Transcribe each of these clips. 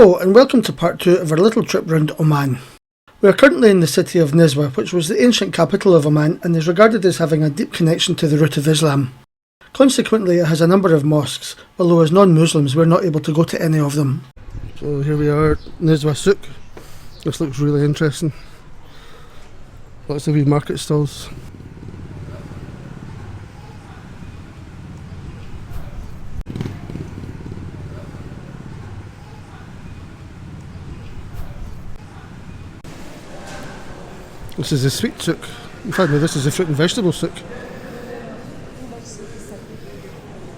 Hello and welcome to part 2 of our little trip round Oman. We are currently in the city of Nizwa, which was the ancient capital of Oman and is regarded as having a deep connection to the root of Islam. Consequently, it has a number of mosques, although as non-Muslims we're not able to go to any of them. So here we are, Nizwa Souk. This looks really interesting. Lots of wee market stalls. This is the sweet souk. In fact, no, this is the fruit and vegetable souk.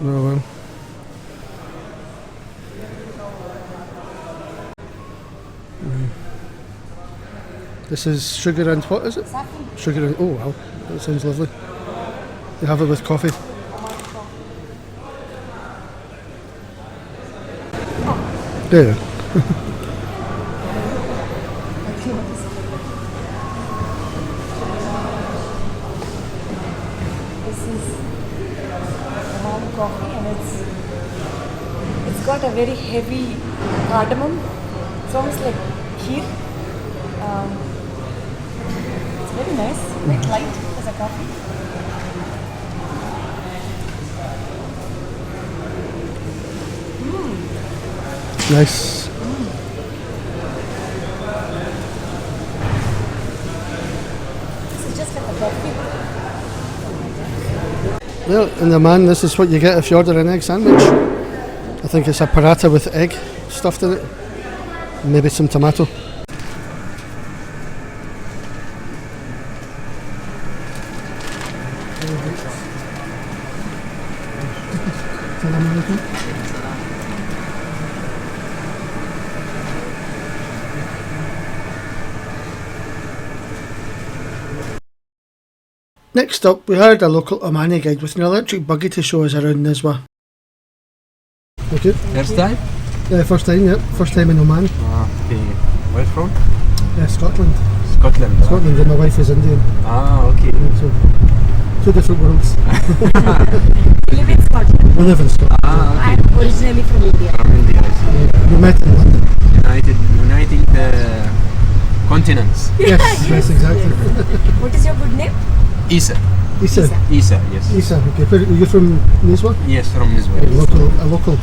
Oh well. This is sugar and what is it? Saffron. Sugar and, oh wow, that sounds lovely. They have it with coffee. Yeah. This is Oman coffee and it's got a very heavy cardamom. It's almost like kheer. It's very nice, quite light as a coffee. Nice. This is just like a coffee. Well, in Oman, this is what you get if you order an egg sandwich. I think it's a paratha with egg stuffed in it. Maybe some tomato. Next up, we hired a local Omani guide with an electric buggy to show us around Nizwa. Okay. First time? First time, yeah. First time in Oman. Okay. Where from? Scotland. Scotland. Scotland, and my wife is Indian. Okay. So, two different worlds. We live in Scotland. We live in Scotland. Okay. I'm originally from India. From India, I see. We met in London. Uniting the continents. Yes, yes, exactly. What is your good name? Isa. Isa. Isa, yes. Isa, okay. Are you from Nizwa? Yes, from Nizwa. A local.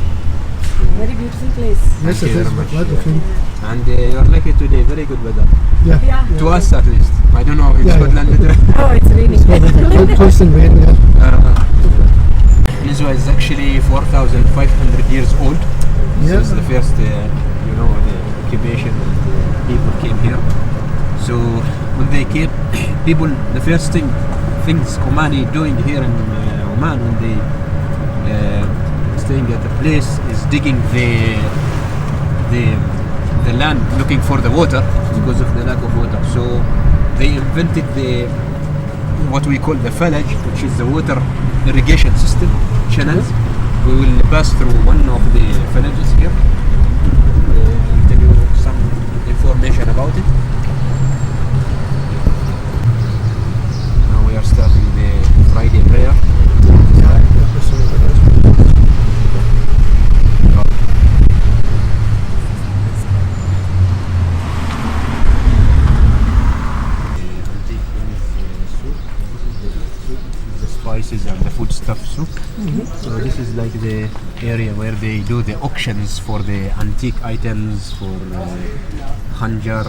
Very beautiful place. Yes, Thank it you is. very much. Glad we came. And you are lucky today, very good weather. Yeah. Yeah. To us at least. I don't know in Yeah, Scotland. Oh, it's raining. Constant rain, yeah. Nizwa is actually 4,500 years old. This Yeah. is the first, the occupation people came here. So when they came, people, the first things Omani doing here in Oman when they staying at a place is digging the land looking for the water because of the lack of water. So they invented what we call the falaj, which is the water irrigation system channels. We will pass through one of the falages here. I'll tell you some information about it. Now we are starting the Friday prayer. Spices and the foodstuff soup. So this is like the area where they do the auctions for the antique items, for khanjar,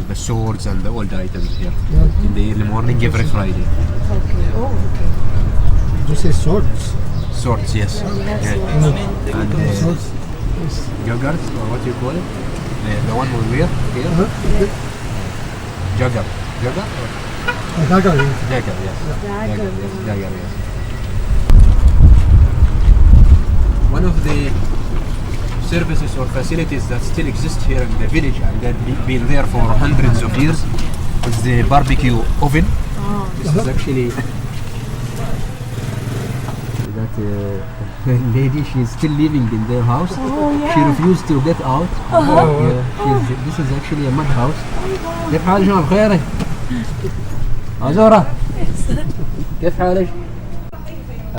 the swords and the old items here in the early morning every Friday. Okay. Oh, okay. Did you say swords? Swords, yes. Yeah. And Swords? yogurt, or what you call it, the one we wear here. Jagger. Jagger? A dagger, yeah. Jagger, yes. Dagger, Yes. Jagger, yes. One of the services or facilities that still exist here in the village and that been there for hundreds of years is the barbecue oven. This is actually that lady, she is still living in their house. She refused to get out. This is actually a mud house. كيف حالك شباب بخير؟ أزورة كيف حالك؟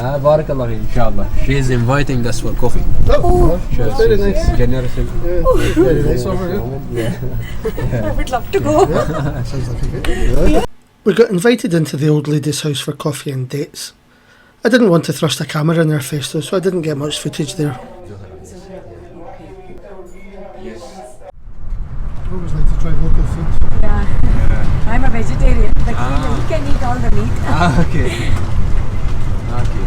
Barakallah, inshallah. She is inviting us for coffee. Oh, Sure, very she's nice. Generous. Very nice of her. Yeah. I would love to go. Sounds like a good. We got invited into the old lady's house for coffee and dates. I didn't want to thrust a camera in her face though, so I didn't get much footage there. I always like to try local food. Yeah. I'm a vegetarian, but you can eat all the meat. Okay. Okay.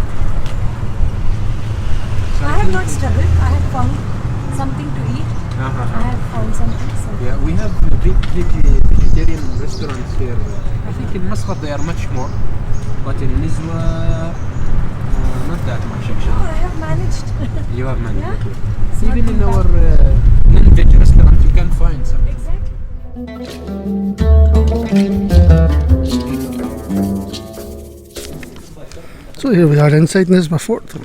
I have not struggled. I have found something to eat. I have found something. So. Yeah, we have big vegetarian restaurants here. I think in Muscat they are much more, but in Nizwa, not that much Oh, actually. I have managed. You have managed. Yeah. Okay. It's not Even in been our bad. non-veg restaurant, you can find some. Exactly. So here we are inside Nisba Fort.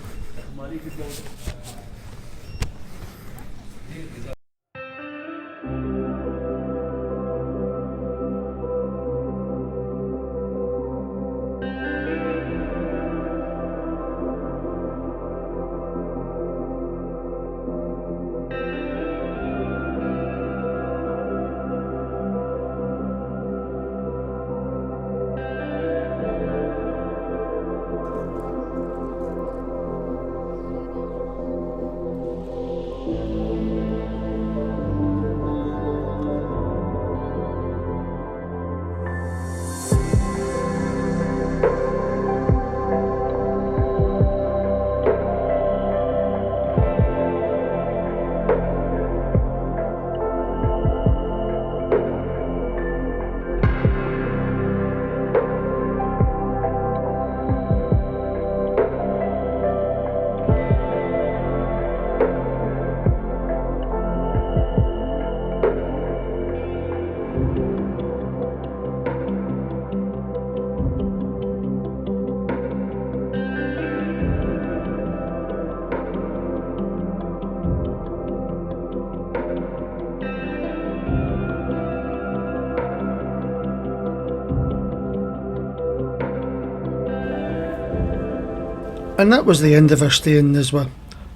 And that was the end of our stay in Nizwa.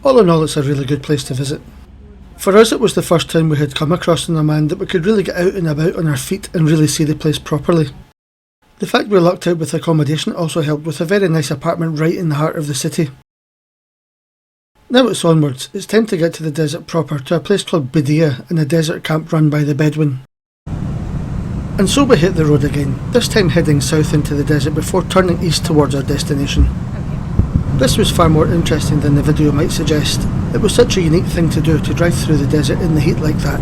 All in all, it's a really good place to visit. For us, it was the first time we had come across an Oman that we could really get out and about on our feet and really see the place properly. The fact we lucked out with accommodation also helped with a very nice apartment right in the heart of the city. Now it's onwards. It's time to get to the desert proper, to a place called Badia, in a desert camp run by the Bedouin. And so we hit the road again, this time heading south into the desert before turning east towards our destination. This was far more interesting than the video might suggest. It was such a unique thing to do, to drive through the desert in the heat like that.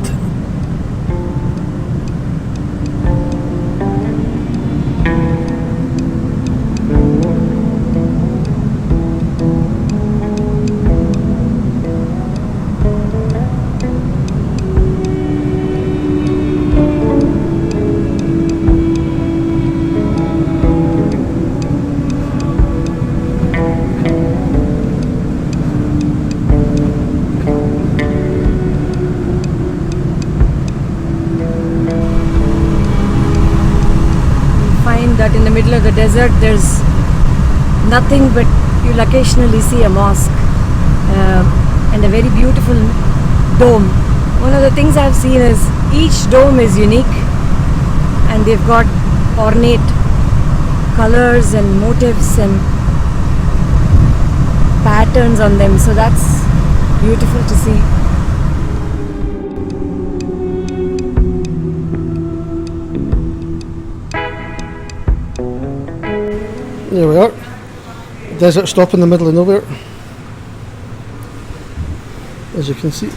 That in the middle of the desert there's nothing, but you'll occasionally see a mosque and a very beautiful dome. One of the things I've seen is each dome is unique and they've got ornate colors and motifs and patterns on them, so that's beautiful to see. There we are. Desert stop in the middle of nowhere, as you can see.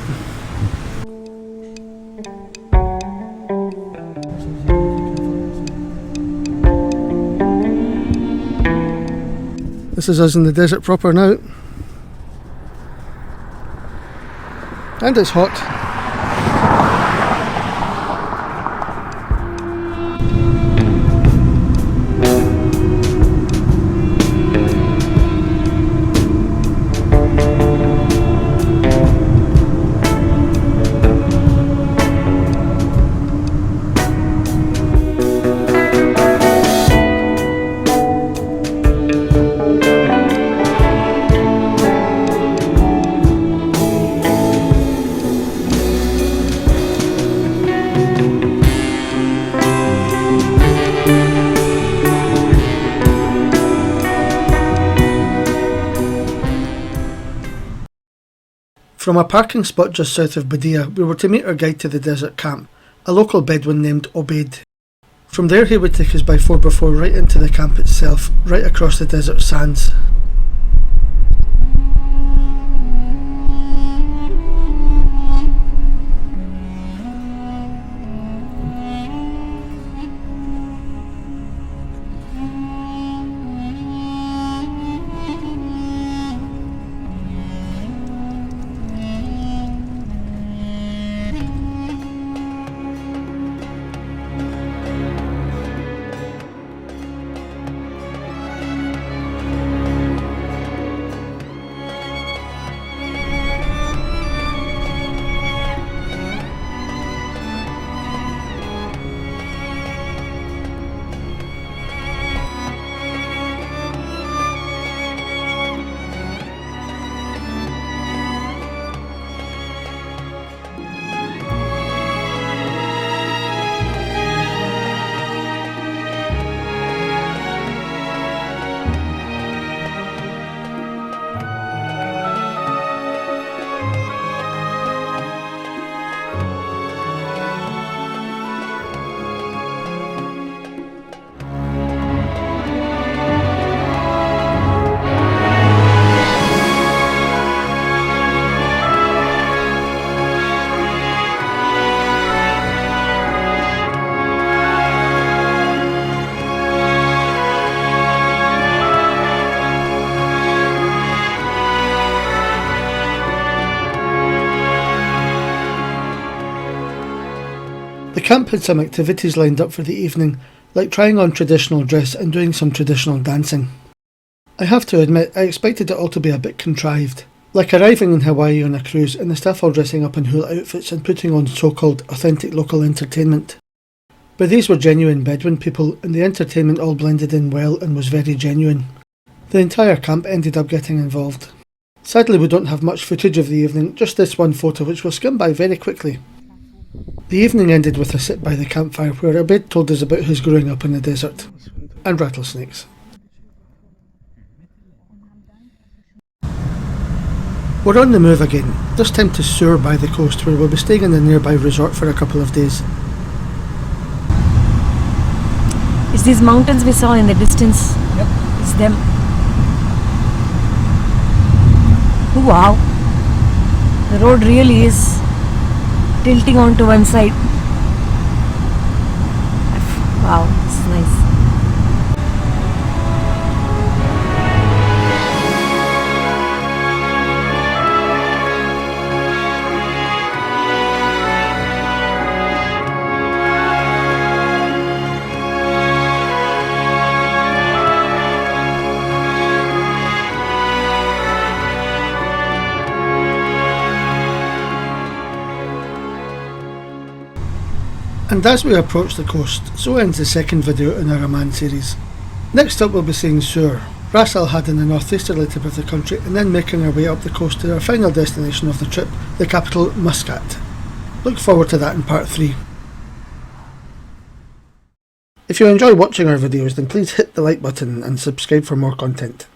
This is us in the desert proper now. And it's hot. From a parking spot just south of Badia, we were to meet our guide to the desert camp, a local Bedouin named Obaid. From there he would take us by 4x4 right into the camp itself, right across the desert sands. The camp had some activities lined up for the evening, like trying on traditional dress and doing some traditional dancing. I have to admit, I expected it all to be a bit contrived, like arriving in Hawaii on a cruise and the staff all dressing up in hula outfits and putting on so-called authentic local entertainment. But these were genuine Bedouin people, and the entertainment all blended in well and was very genuine. The entire camp ended up getting involved. Sadly, we don't have much footage of the evening, just this one photo which will skim by very quickly. The evening ended with a sit by the campfire where Obaid told us about his growing up in the desert, and rattlesnakes. We're on the move again, this time to Sur by the coast, where we'll be staying in a nearby resort for a couple of days. It's these mountains we saw in the distance. Yep. It's them. Oh, wow. The road really is tilting onto one side. Wow, it's nice. And as we approach the coast, so ends the second video in our Amman series. Next up we'll be seeing Sur, Ras Al Had in the northeasterly tip of the country, and then making our way up the coast to our final destination of the trip, the capital Muscat. Look forward to that in part 3. If you enjoy watching our videos, then please hit the like button and subscribe for more content.